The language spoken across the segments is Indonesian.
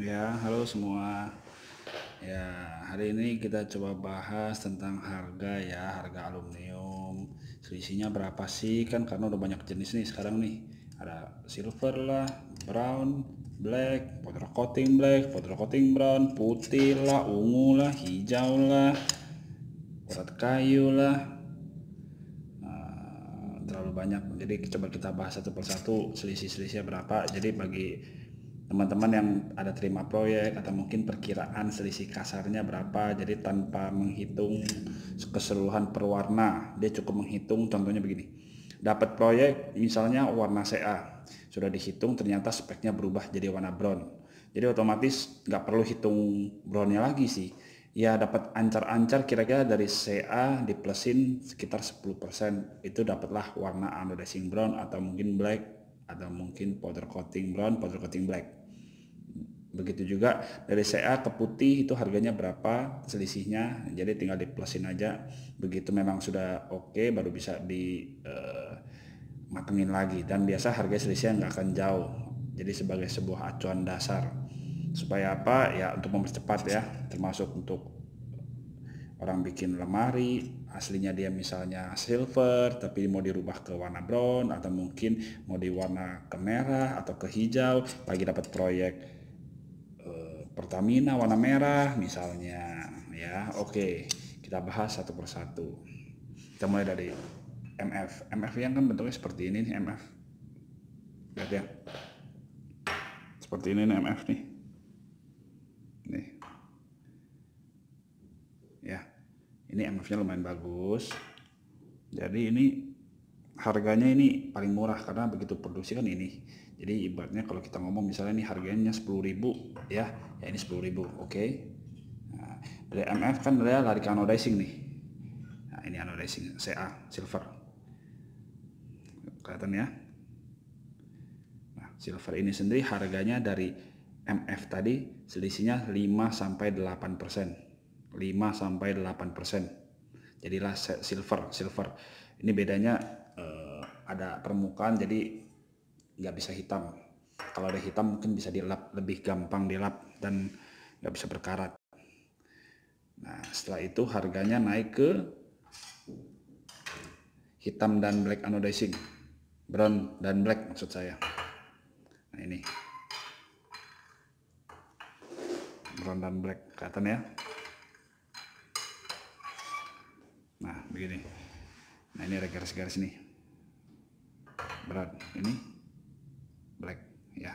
Ya, halo semua. Ya, hari ini kita coba bahas tentang harga ya, harga aluminium. Selisihnya berapa sih? Kan karena udah banyak jenis nih sekarang nih. Ada silver lah, brown, powder coating brown, putih lah, ungu lah, hijau lah, urat kayu lah. Terlalu banyak. Jadi coba kita bahas satu persatu selisih-selisihnya berapa. Jadi bagi teman-teman yang ada terima proyek atau mungkin perkiraan selisih kasarnya berapa, jadi tanpa menghitung keseluruhan per warna, dia cukup menghitung. Contohnya begini, dapat proyek misalnya warna CA, sudah dihitung ternyata speknya berubah jadi warna brown, jadi otomatis nggak perlu hitung brownnya lagi sih ya, dapat ancar-ancar kira-kira dari CA diplusin sekitar 10%, itu dapatlah warna anodizing brown atau mungkin black atau mungkin powder coating brown, powder coating black. Begitu juga dari CA ke putih itu harganya berapa selisihnya, jadi tinggal diplusin aja. Begitu memang sudah oke baru bisa di matengin lagi, dan biasa harga selisihnya nggak akan jauh. Jadi sebagai sebuah acuan dasar supaya apa ya, untuk mempercepat ya, termasuk untuk orang bikin lemari aslinya dia misalnya silver tapi mau dirubah ke warna brown, atau mungkin mau diwarna ke merah atau ke hijau, lagi dapat proyek Pertamina warna merah misalnya ya. Oke, kita bahas satu persatu. Kita mulai dari MF yang kan bentuknya seperti ini nih. MF, lihat ya, seperti ini nih MF nih ya. Ini MF nya lumayan bagus, jadi ini harganya ini paling murah karena begitu produksi kan ini. Jadi ibaratnya kalau kita ngomong misalnya ini harganya 10.000 ya, ya ini 10.000, oke. Nah, dari MF kan dia lari ke anodizing nih. Nah, ini anodizing CA silver, kelihatan ya. Nah, silver ini sendiri harganya dari MF tadi selisihnya 5 sampai 8%. 5 sampai 8%. Jadilah silver. Ini bedanya ada permukaan jadi nggak bisa hitam. Kalau ada hitam mungkin bisa dilap, lebih gampang dilap dan nggak bisa berkarat. Nah, setelah itu harganya naik ke hitam dan black anodizing, brown dan black maksud saya. Nah, ini brown dan black, kelihatan ya. Nah, begini. Nah, ini ada garis-garis nih, brown, ini black ya,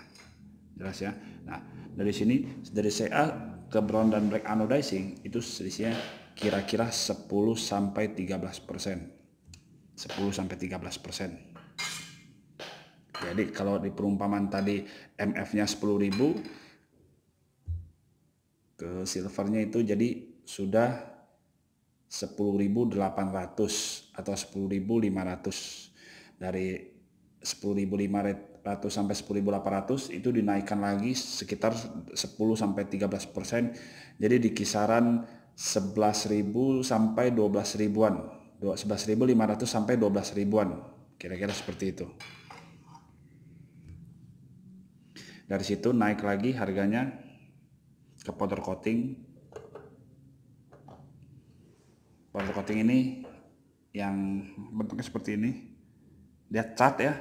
jelas ya. Nah, dari sini dari CA ke brown dan black anodizing itu selisihnya kira-kira 10 sampai 13%. 10 sampai 13%. Jadi kalau di perumpamaan tadi MF-nya 10.000, ke silvernya itu jadi sudah 10.800 atau 10.500. Dari 10.500 sampai 10.800 itu dinaikkan lagi sekitar 10 sampai 13%. Jadi di kisaran 11.000 sampai 12.000-an. 11.500 sampai 12.000-an. Kira-kira seperti itu. Dari situ naik lagi harganya ke powder coating. Powder coating ini yang bentuknya seperti ini. Lihat cat ya.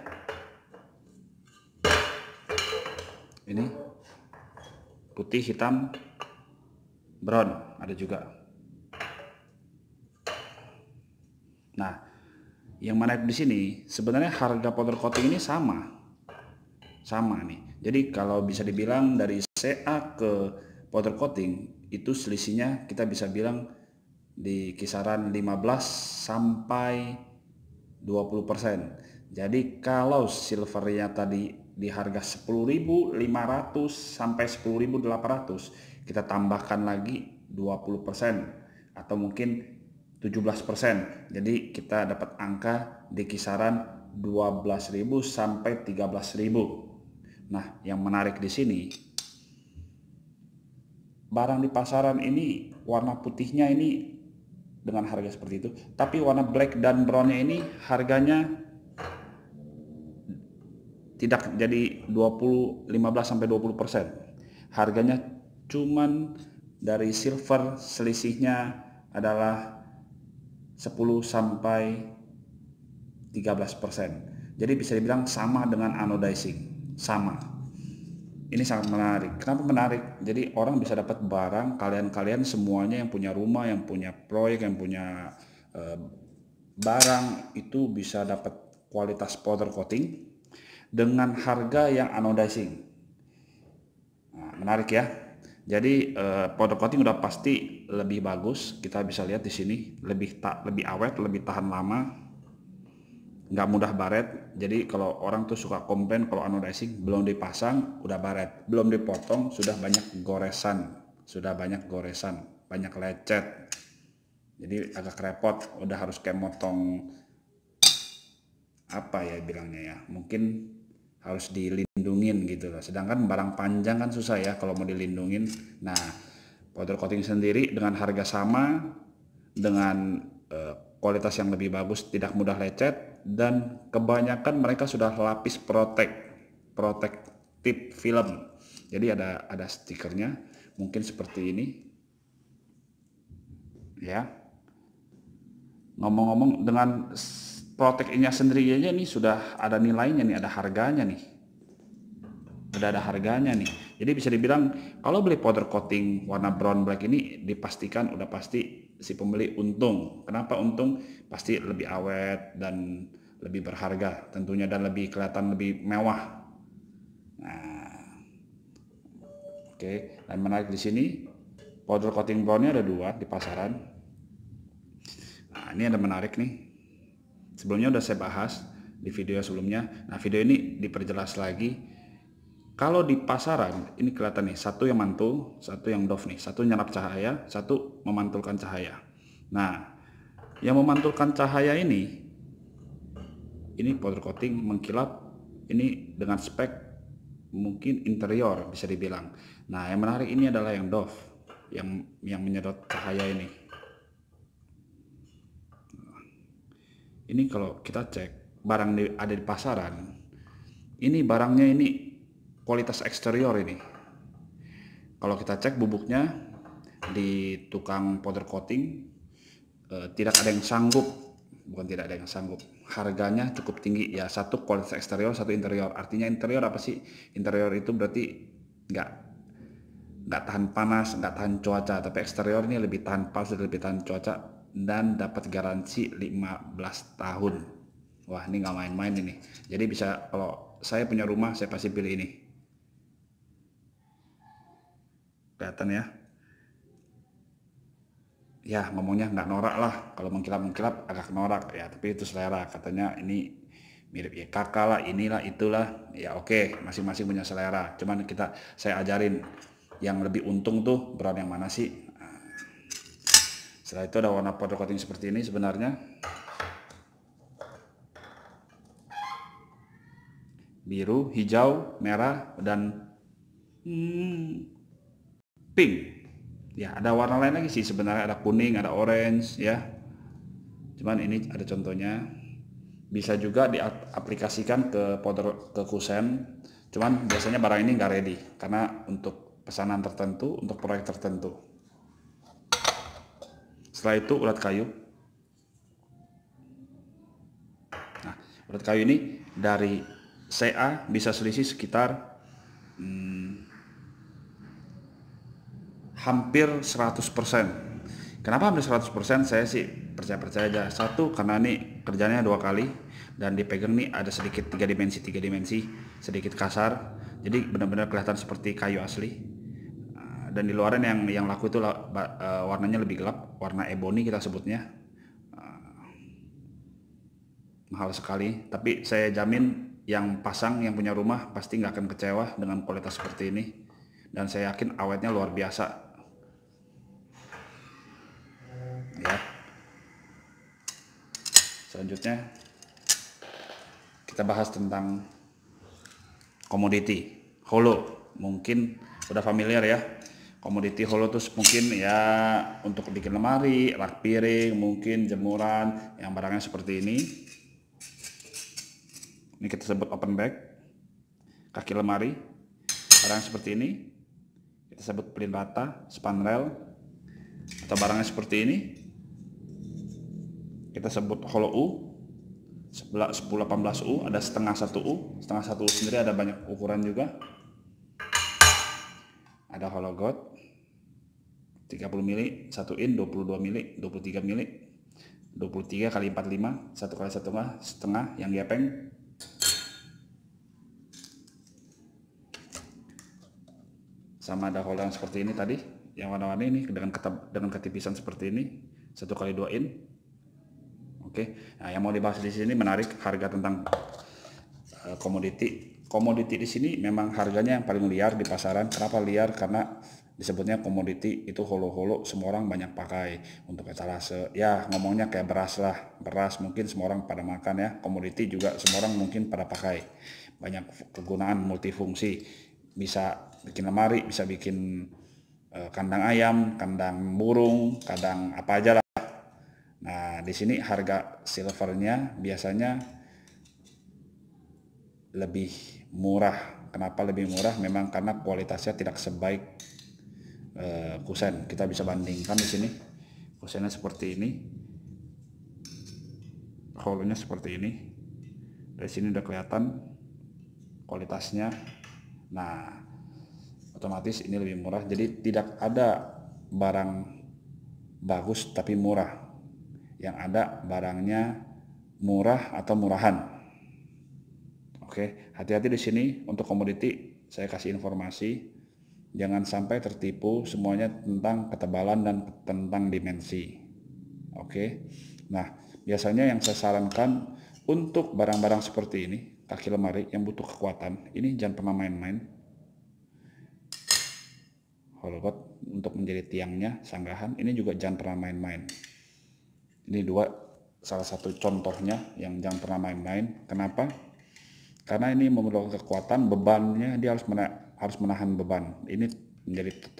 Ini putih, hitam, brown ada juga. Nah, yang menarik di sini sebenarnya harga powder coating ini sama nih. Jadi kalau bisa dibilang dari CA ke powder coating itu selisihnya kita bisa bilang di kisaran 15 sampai 20%. Jadi kalau silvernya tadi di harga 10.500 sampai 10.800, kita tambahkan lagi 20% atau mungkin 17%. Jadi kita dapat angka di kisaran 12.000 sampai 13.000. Nah, yang menarik di sini, barang di pasaran ini warna putihnya ini dengan harga seperti itu, tapi warna black dan brownnya ini harganya tidak jadi 15 sampai 20%. harganya cuman dari silver selisihnya adalah 10 sampai 13%. Jadi bisa dibilang sama dengan anodizing, sama. Ini sangat menarik. Kenapa menarik? Jadi orang bisa dapat barang, kalian semuanya yang punya rumah, yang punya proyek, yang punya barang itu bisa dapat kualitas powder coating dengan harga yang anodizing. Nah, menarik ya. Jadi powder coating udah pasti lebih bagus. Kita bisa lihat di sini lebih awet, lebih tahan lama, nggak mudah baret. Jadi kalau orang tuh suka komplain kalau anodizing belum dipasang udah baret, belum dipotong sudah banyak goresan, banyak lecet. Jadi agak repot, udah harus kayak motong apa ya bilangnya ya, mungkin harus dilindungin gitu loh. Sedangkan barang panjang kan susah ya kalau mau dilindungin. Nah, powder coating sendiri dengan harga sama, dengan kualitas yang lebih bagus, tidak mudah lecet, dan kebanyakan mereka sudah lapis protective film. Jadi ada stikernya, mungkin seperti ini ya. Ngomong-ngomong, dengan proteknya sendiri aja nih sudah ada nilainya nih, ada harganya nih. Udah ada harganya nih. Jadi bisa dibilang kalau beli powder coating warna brown black ini dipastikan udah pasti si pembeli untung. Kenapa untung? Pasti lebih awet dan lebih berharga tentunya, dan lebih kelihatan lebih mewah. Nah, oke. Dan menarik di sini powder coating brownnya ada 2 di pasaran. Nah, ini ada menarik nih. Sebelumnya udah saya bahas di video sebelumnya. Nah, video ini diperjelas lagi. Kalau di pasaran ini kelihatan nih, satu yang mantul, satu yang doff nih, satu nyerap cahaya, satu memantulkan cahaya. Nah, yang memantulkan cahaya ini powder coating mengkilap, ini dengan spek mungkin interior bisa dibilang. Nah, yang menarik ini adalah yang doff, yang menyedot cahaya ini. Ini kalau kita cek barang ada di pasaran, ini barangnya ini kualitas eksterior ini. Kalau kita cek bubuknya di tukang powder coating, tidak ada yang sanggup, bukan tidak ada yang sanggup, harganya cukup tinggi ya. Satu kualitas eksterior, satu interior. Artinya interior apa sih? Interior itu berarti nggak tahan panas, nggak tahan cuaca, tapi eksterior ini lebih tahan panas, lebih tahan cuaca, dan dapat garansi 15 tahun. Wah, ini nggak main-main ini. Jadi bisa, kalau saya punya rumah saya pasti pilih ini. Kelihatan ya. Ya, ngomongnya nggak norak lah, kalau mengkilap agak norak ya, tapi itu selera. Katanya ini mirip ya kakak lah, inilah itulah ya. Oke, masing-masing punya selera, cuman saya ajarin yang lebih untung tuh brand yang mana sih. Setelah itu ada warna powder coating seperti ini sebenarnya. Biru, hijau, merah, dan pink. Ya, ada warna lain lagi sih sebenarnya, ada kuning, ada orange ya. Cuman ini ada contohnya. Bisa juga diaplikasikan ke kusen. Cuman biasanya barang ini nggak ready karena untuk pesanan tertentu, untuk proyek tertentu. Setelah itu ulat kayu. Nah, ulat kayu ini dari CA bisa selisih sekitar hampir 100%. Kenapa hampir 100%? Saya sih percaya aja. Satu, karena ini kerjanya 2 kali dan dipegang nih ada sedikit 3 dimensi, sedikit kasar. Jadi benar-benar kelihatan seperti kayu asli. Dan di luaran yang laku itu warnanya lebih gelap, warna ebony kita sebutnya. Mahal sekali, tapi saya jamin yang pasang, yang punya rumah pasti nggak akan kecewa dengan kualitas seperti ini. Dan saya yakin awetnya luar biasa ya. Selanjutnya kita bahas tentang komoditi holo. Mungkin udah familiar ya. Komoditi holo tuh mungkin ya untuk bikin lemari, rak piring, mungkin jemuran, yang barangnya seperti ini. Ini kita sebut open bag, kaki lemari, barang seperti ini. kita sebut pelin rata, span rail, atau barangnya seperti ini kita sebut hollow U, 10-18 U, ada setengah 1 U. Setengah 1 U sendiri ada banyak ukuran juga. Ada hollow god 30 mili, 1 in, 22 mili, 23 mili, 23 kali 45, 1 kali 1 setengah yang gepeng. Sama ada hollow yang seperti ini tadi, yang warna-warni ini dengan ketipisan seperti ini, 1 kali 2 in. Oke, nah yang mau dibahas di sini menarik harga tentang komoditi. Komoditi di sini memang harganya yang paling liar di pasaran. Kenapa liar? Karena disebutnya komoditi itu holo-holo, semua orang banyak pakai untuk etalase. Ya ngomongnya kayak beras lah, beras mungkin semua orang pada makan ya. Komoditi juga semua orang mungkin pada pakai. Banyak kegunaan multifungsi, bisa bikin lemari, bisa bikin kandang ayam, kandang burung, kandang apa aja lah. Nah, di sini harga silvernya biasanya lebih murah. Kenapa lebih murah? Memang karena kualitasnya tidak sebaik kusen. Kita bisa bandingkan di sini. Kusennya seperti ini, hole-nya seperti ini. Dari sini udah kelihatan kualitasnya. Nah, otomatis ini lebih murah. Jadi tidak ada barang bagus tapi murah. Yang ada barangnya murah atau murahan. Oke, hati-hati di sini untuk komoditi. Saya kasih informasi, jangan sampai tertipu semuanya tentang ketebalan dan tentang dimensi. Oke, nah biasanya yang saya sarankan untuk barang-barang seperti ini, kaki lemari yang butuh kekuatan, ini jangan pernah main-main. Hollow god untuk menjadi tiangnya, sanggahan, ini juga jangan pernah main-main. Ini salah satu contohnya yang jangan pernah main-main. Kenapa? Karena ini memerlukan kekuatan, bebannya dia harus menahan beban. Ini menjadi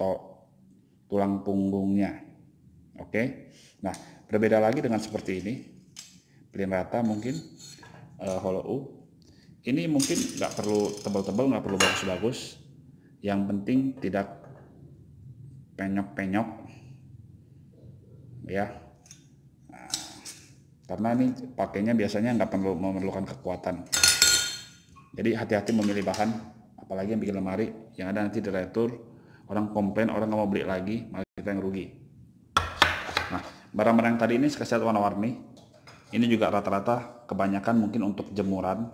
tulang punggungnya. Oke. Nah, berbeda lagi dengan seperti ini. Pelin rata mungkin hollow U. Ini mungkin nggak perlu tebal-tebal, nggak perlu bagus-bagus. Yang penting tidak penyok-penyok. Ya. Karena ini pakainya biasanya nggak perlu memerlukan kekuatan. Jadi hati-hati memilih bahan, apalagi yang bikin lemari, yang ada nanti diretur, orang komplain, orang nggak mau beli lagi, malah kita yang rugi. Nah, barang-barang yang tadi ini saya warna-warni, ini juga rata-rata kebanyakan mungkin untuk jemuran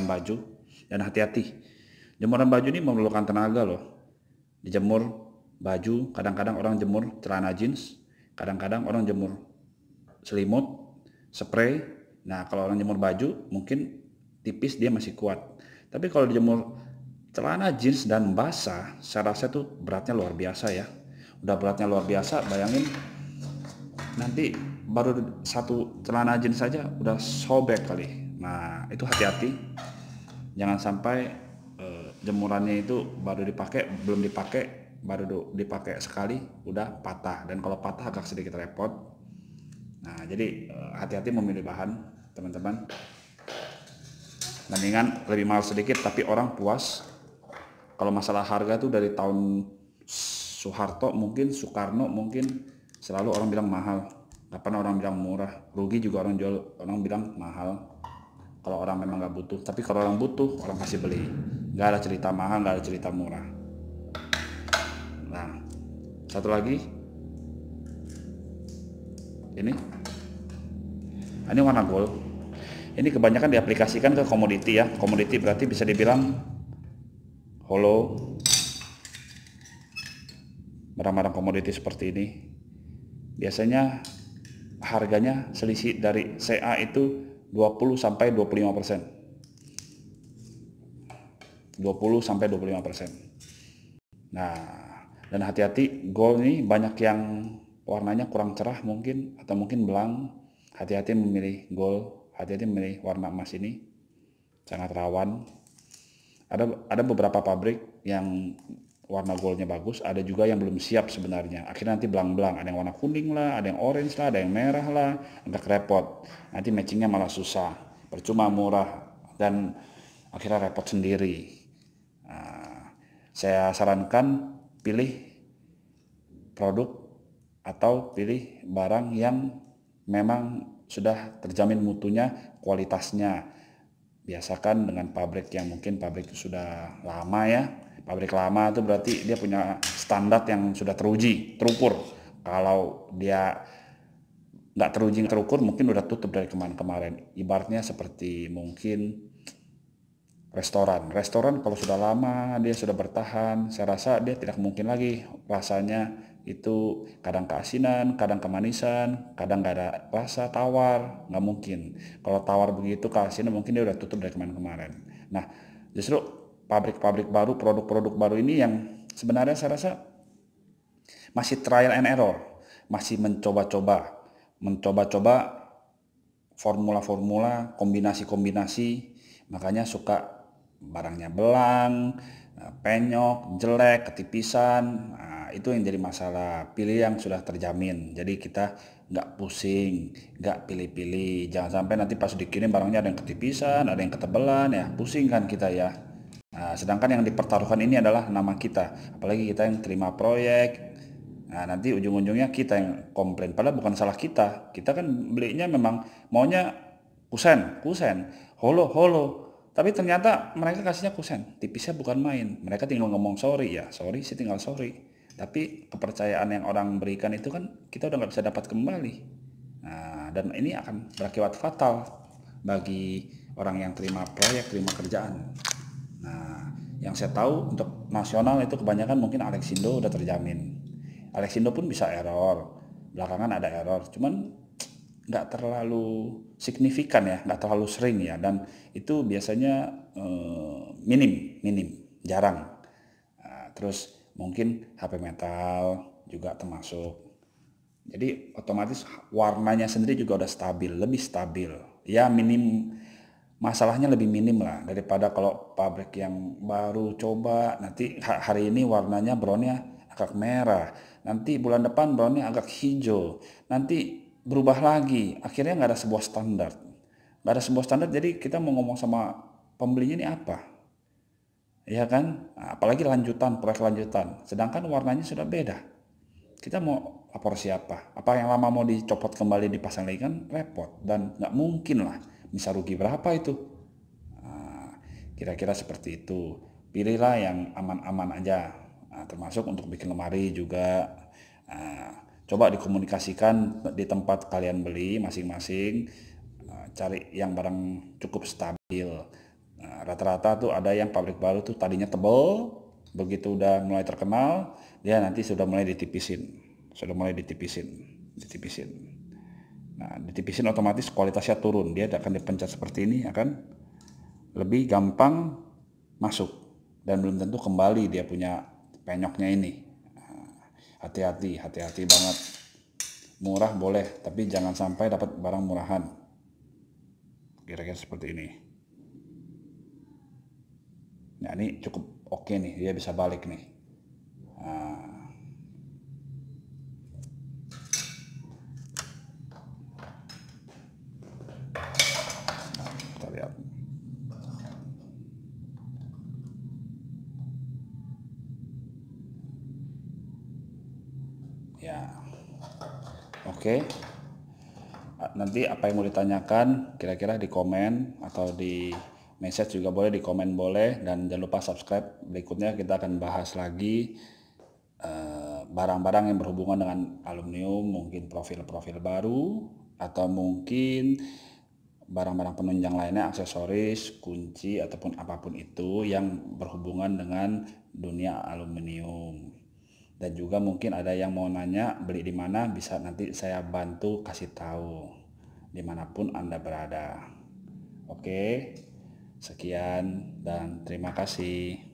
baju. Dan hati-hati, jemuran baju ini memerlukan tenaga loh. Dijemur baju, kadang-kadang orang jemur celana jeans, kadang-kadang orang jemur selimut, spray. Nah, kalau orang jemur baju mungkin tipis dia masih kuat. Tapi kalau dijemur celana jeans dan basah, saya rasa tuh beratnya luar biasa ya. Udah beratnya luar biasa, bayangin nanti baru satu celana jeans saja udah sobek kali. Nah, itu hati-hati. Jangan sampai jemurannya itu baru dipakai sekali udah patah. Dan kalau patah agak sedikit repot. Nah, jadi hati-hati memilih bahan, teman-teman. Mendingan lebih mahal sedikit tapi orang puas. Kalau masalah harga tuh dari tahun Soeharto mungkin, Soekarno mungkin selalu orang bilang mahal. Kapan orang bilang murah? Rugi juga orang jual, orang bilang mahal. Kalau orang memang nggak butuh. Tapi kalau orang butuh, orang pasti beli. Nggak ada cerita mahal, nggak ada cerita murah. Nah, satu lagi. Ini warna gold. Ini kebanyakan diaplikasikan ke komoditi ya. Komoditi berarti bisa dibilang hollow. Barang-barang komoditi seperti ini biasanya harganya selisih dari CA itu 20 sampai 25%. 20 sampai 25%. Nah, dan hati-hati, gold ini banyak yang warnanya kurang cerah mungkin, atau mungkin belang. Hati-hati memilih gold, hati-hati memilih warna emas ini, sangat rawan. Ada beberapa pabrik yang warna goldnya bagus, ada juga yang belum siap sebenarnya. Akhirnya nanti belang-belang, ada yang warna kuning lah, ada yang orange lah, ada yang merah lah, agak repot. Nanti matchingnya malah susah, percuma murah, dan akhirnya repot sendiri. Nah, saya sarankan pilih produk atau pilih barang yang memang sudah terjamin mutunya, kualitasnya. Biasakan dengan pabrik yang mungkin pabrik itu sudah lama ya. Pabrik lama itu berarti dia punya standar yang sudah teruji, terukur. Kalau dia nggak teruji, terukur, mungkin udah tutup dari kemarin-kemarin. Ibaratnya seperti mungkin restoran kalau sudah lama dia sudah bertahan, saya rasa dia tidak mungkin lagi rasanya itu kadang keasinan, kadang kemanisan, kadang nggak ada rasa, tawar, nggak mungkin. Kalau tawar begitu keasinan mungkin dia udah tutup dari kemarin-kemarin. Nah, justru pabrik-pabrik baru, produk-produk baru ini yang sebenarnya saya rasa masih trial and error, masih mencoba-coba formula-formula, kombinasi-kombinasi, makanya suka barangnya belang, penyok, jelek, ketipisan. Nah, itu yang jadi masalah. Pilih yang sudah terjamin. Jadi kita nggak pusing, nggak pilih-pilih. Jangan sampai nanti pas dikirim barangnya ada yang ketipisan, ada yang ketebelan, ya pusing kan kita ya. Nah, sedangkan yang dipertaruhkan ini adalah nama kita. Apalagi kita yang terima proyek. Nah, nanti ujung-ujungnya kita yang komplain. Padahal bukan salah kita. Kita kan belinya memang maunya kusen, holo. Tapi ternyata mereka kasihnya kusen, tipisnya bukan main. Mereka tinggal ngomong sorry, ya sorry sih, tinggal sorry. Tapi kepercayaan yang orang berikan itu kan kita udah nggak bisa dapat kembali. Nah, dan ini akan berakibat fatal bagi orang yang terima proyek, terima kerjaan. Nah, yang saya tahu untuk nasional itu kebanyakan mungkin Alexindo udah terjamin. Alexindo pun bisa error, belakangan ada error, cuman nggak terlalu signifikan ya, nggak terlalu sering ya, dan itu biasanya minim, jarang. Nah, terus mungkin HP metal juga termasuk. Jadi otomatis warnanya sendiri juga udah stabil, lebih stabil. Ya minim, masalahnya lebih minim lah daripada kalau pabrik yang baru coba nanti hari ini warnanya brownnya agak merah, nanti bulan depan brownnya agak hijau, nanti berubah lagi, akhirnya nggak ada sebuah standar. Jadi kita mau ngomong sama pembelinya ini apa, ya kan? Nah, apalagi proyek lanjutan, sedangkan warnanya sudah beda, kita mau lapor siapa? Apa yang lama mau dicopot kembali dipasang lagi, kan repot dan nggak mungkin lah, bisa rugi berapa itu. Nah, kira-kira seperti itu. Pilihlah yang aman-aman aja. Nah, termasuk untuk bikin lemari juga. Nah, coba dikomunikasikan di tempat kalian beli masing-masing. Cari yang barang cukup stabil. Nah, rata-rata tuh ada yang pabrik baru tuh tadinya tebal, begitu udah mulai terkenal, dia nanti sudah mulai ditipisin. Nah, ditipisin otomatis kualitasnya turun, dia akan dipencet seperti ini, akan lebih gampang masuk dan belum tentu kembali dia punya penyoknya ini. Hati-hati banget. Murah boleh, tapi jangan sampai dapat barang murahan. Kira-kira seperti ini. Nah, ini cukup oke nih, dia bisa balik nih. Nah, kita lihat. Ya, oke. Nanti apa yang mau ditanyakan kira-kira di komen atau di message juga boleh, di komen boleh, dan jangan lupa subscribe. Berikutnya kita akan bahas lagi barang-barang yang berhubungan dengan aluminium, mungkin profil-profil baru atau mungkin barang-barang penunjang lainnya, aksesoris, kunci ataupun apapun itu yang berhubungan dengan dunia aluminium. Dan juga mungkin ada yang mau nanya beli di mana, bisa nanti saya bantu kasih tahu dimanapun Anda berada. Oke, sekian dan terima kasih.